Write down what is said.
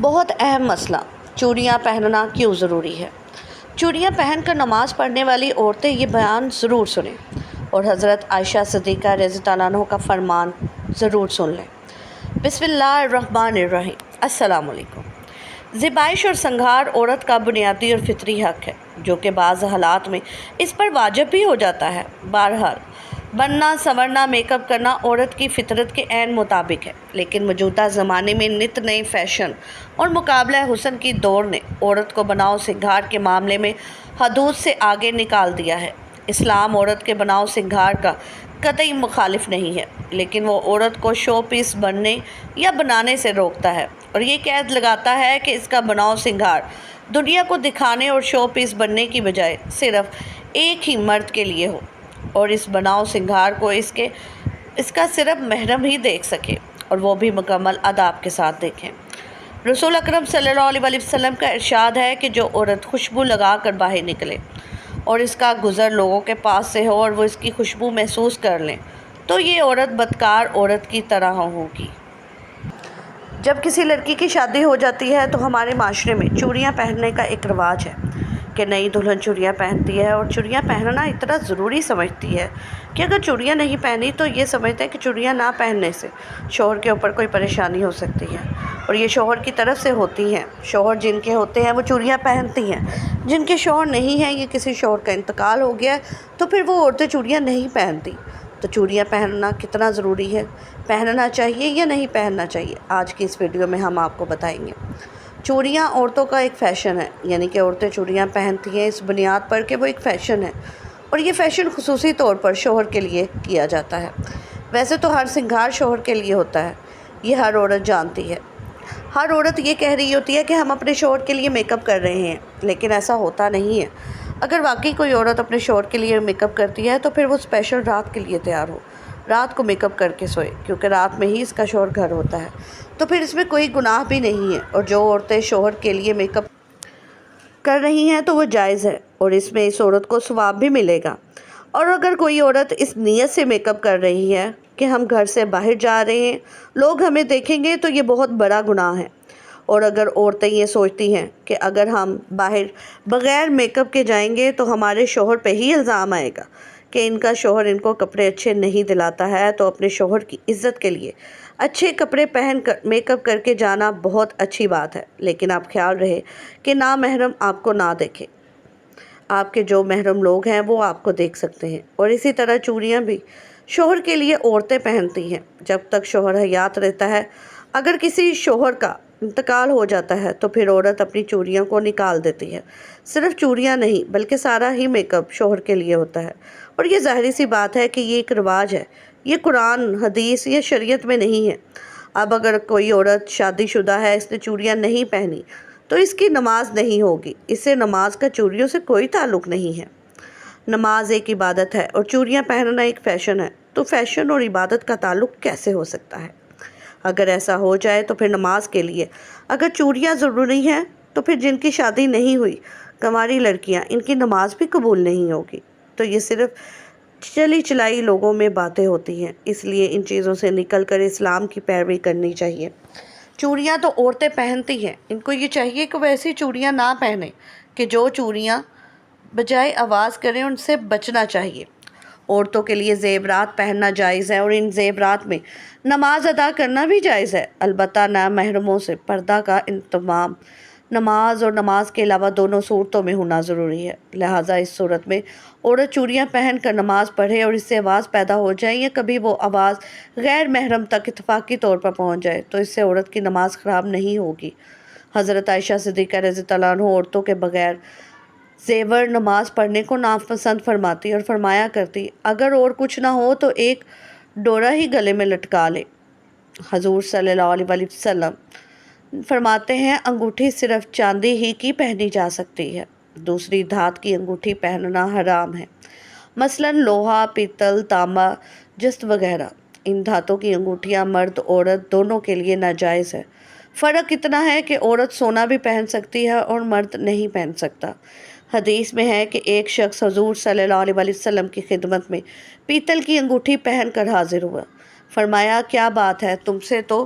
بہت اہم مسئلہ، چوڑیاں پہننا کیوں ضروری ہے؟ چوڑیاں پہن کر نماز پڑھنے والی عورتیں یہ بیان ضرور سنیں اور حضرت عائشہ صدیقہ رضی اللہ عنہ کا فرمان ضرور سن لیں۔ بسم اللہ الرحمن الرحیم۔ السلام علیکم۔ زیبائش اور سنگھار عورت کا بنیادی اور فطری حق ہے، جو کہ بعض حالات میں اس پر واجب بھی ہو جاتا ہے۔ بہرحال بننا، سنورنا، میک اپ کرنا عورت کی فطرت کے عین مطابق ہے، لیکن موجودہ زمانے میں نت نئے فیشن اور مقابلہ حسن کی دوڑ نے عورت کو بناؤ سنگھار کے معاملے میں حدود سے آگے نکال دیا ہے۔ اسلام عورت کے بناؤ سنگھار کا قطعی مخالف نہیں ہے، لیکن وہ عورت کو شو پیس بننے یا بنانے سے روکتا ہے اور یہ قید لگاتا ہے کہ اس کا بناؤ سنگھار دنیا کو دکھانے اور شو پیس بننے کی بجائے صرف ایک ہی مرد کے لیے ہو، اور اس بناؤ سنگھار کو اس کا صرف محرم ہی دیکھ سکے، اور وہ بھی مکمل آداب کے ساتھ دیکھیں۔ رسول اکرم صلی اللہ علیہ وسلم کا ارشاد ہے کہ جو عورت خوشبو لگا کر باہر نکلے اور اس کا گزر لوگوں کے پاس سے ہو اور وہ اس کی خوشبو محسوس کر لیں تو یہ عورت بدکار عورت کی طرح ہوگی۔ جب کسی لڑکی کی شادی ہو جاتی ہے تو ہمارے معاشرے میں چوڑیاں پہننے کا ایک رواج ہے کہ نئی دلہن چوڑیاں پہنتی ہے اور چوڑیاں پہننا اتنا ضروری سمجھتی ہے کہ اگر چوڑیاں نہیں پہنی تو یہ سمجھتے ہیں کہ چوڑیاں نہ پہننے سے شوہر کے اوپر کوئی پریشانی ہو سکتی ہے، اور یہ شوہر کی طرف سے ہوتی ہیں۔ شوہر جن کے ہوتے ہیں وہ چوڑیاں پہنتی ہیں، جن کے شوہر نہیں ہیں یا کسی شوہر کا انتقال ہو گیا ہے تو پھر وہ عورتیں چوڑیاں نہیں پہنتی۔ تو چوڑیاں پہننا کتنا ضروری ہے، پہننا چاہیے یا نہیں پہننا چاہیے، آج کی اس ویڈیو میں ہم آپ کو بتائیں گے۔ چوڑیاں عورتوں کا ایک فیشن ہے، یعنی کہ عورتیں چوڑیاں پہنتی ہیں اس بنیاد پر کہ وہ ایک فیشن ہے، اور یہ فیشن خصوصی طور پر شوہر کے لیے کیا جاتا ہے۔ ویسے تو ہر سنگھار شوہر کے لیے ہوتا ہے، یہ ہر عورت جانتی ہے۔ ہر عورت یہ کہہ رہی ہوتی ہے کہ ہم اپنے شوہر کے لیے میک اپ کر رہے ہیں، لیکن ایسا ہوتا نہیں ہے۔ اگر واقعی کوئی عورت اپنے شوہر کے لیے میک اپ کرتی ہے تو پھر وہ اسپیشل رات کے لیے تیار ہو، رات کو میک اپ کر کے سوئے، کیونکہ رات میں ہی اس کا شوہر گھر ہوتا ہے، تو پھر اس میں کوئی گناہ بھی نہیں ہے، اور جو عورتیں شوہر کے لیے میک اپ کر رہی ہیں تو وہ جائز ہے، اور اس میں اس عورت کو ثواب بھی ملے گا۔ اور اگر کوئی عورت اس نیت سے میک اپ کر رہی ہے کہ ہم گھر سے باہر جا رہے ہیں، لوگ ہمیں دیکھیں گے، تو یہ بہت بڑا گناہ ہے۔ اور اگر عورتیں یہ سوچتی ہیں کہ اگر ہم باہر بغیر میک اپ کے جائیں گے تو ہمارے شوہر پہ ہی الزام آئے گا کہ ان کا شوہر ان کو کپڑے اچھے نہیں دلاتا ہے، تو اپنے شوہر کی عزت کے لیے اچھے کپڑے پہن کر میک اپ کر کے جانا بہت اچھی بات ہے، لیکن آپ خیال رہے کہ نامحرم آپ کو نہ دیکھے۔ آپ کے جو محرم لوگ ہیں وہ آپ کو دیکھ سکتے ہیں۔ اور اسی طرح چوڑیاں بھی شوہر کے لیے عورتیں پہنتی ہیں جب تک شوہر حیات رہتا ہے۔ اگر کسی شوہر کا انتقال ہو جاتا ہے تو پھر عورت اپنی چوڑیوں کو نکال دیتی ہے۔ صرف چوڑیاں نہیں بلکہ سارا ہی میک اپ شوہر کے لیے ہوتا ہے، اور یہ ظاہری سی بات ہے کہ یہ ایک رواج ہے، یہ قرآن، حدیث یا شریعت میں نہیں ہے۔ اب اگر کوئی عورت شادی شدہ ہے، اس نے چوڑیاں نہیں پہنی تو اس کی نماز نہیں ہوگی، اس سے نماز کا چوڑیوں سے کوئی تعلق نہیں ہے۔ نماز ایک عبادت ہے اور چوڑیاں پہننا ایک فیشن ہے، تو فیشن اور عبادت کا تعلق کیسے ہو سکتا ہے؟ اگر ایسا ہو جائے تو پھر نماز کے لیے اگر چوڑیاں ضروری ہیں تو پھر جن کی شادی نہیں ہوئی، کنواری لڑکیاں، ان کی نماز بھی قبول نہیں ہوگی۔ تو یہ صرف چلی چلائی لوگوں میں باتیں ہوتی ہیں، اس لیے ان چیزوں سے نکل کر اسلام کی پیروی کرنی چاہیے۔ چوڑیاں تو عورتیں پہنتی ہیں، ان کو یہ چاہیے کہ وہ ایسی چوڑیاں نہ پہنیں کہ جو چوڑیاں بجائے آواز کریں، ان سے بچنا چاہیے۔ عورتوں کے لیے زیورات پہننا جائز ہے، اور ان زیورات میں نماز ادا کرنا بھی جائز ہے، البتہ نامحرموں سے پردہ کا اہتمام نماز اور نماز کے علاوہ دونوں صورتوں میں ہونا ضروری ہے۔ لہٰذا اس صورت میں عورت چوڑیاں پہن کر نماز پڑھے اور اس سے آواز پیدا ہو جائے یا کبھی وہ آواز غیر محرم تک اتفاقی طور پر پہنچ جائے تو اس سے عورت کی نماز خراب نہیں ہوگی۔ حضرت عائشہ صدیقہ رضی اللہ عنہ عورتوں کے بغیر زیور نماز پڑھنے کو ناپسند فرماتی اور فرمایا کرتی، اگر اور کچھ نہ ہو تو ایک ڈورا ہی گلے میں لٹکا لے۔ حضور صلی اللہ علیہ وسلم فرماتے ہیں انگوٹھی صرف چاندی ہی کی پہنی جا سکتی ہے، دوسری دھات کی انگوٹھی پہننا حرام ہے، مثلاً لوہا، پیتل، تانبا، جست وغیرہ۔ ان دھاتوں کی انگوٹھیاں مرد عورت دونوں کے لیے ناجائز ہے۔ فرق اتنا ہے کہ عورت سونا بھی پہن سکتی ہے اور مرد نہیں پہن سکتا۔ حدیث میں ہے کہ ایک شخص حضور صلی اللہ علیہ وسلم کی خدمت میں پیتل کی انگوٹھی پہن کر حاضر ہوا۔ فرمایا کیا بات ہے، تم سے تو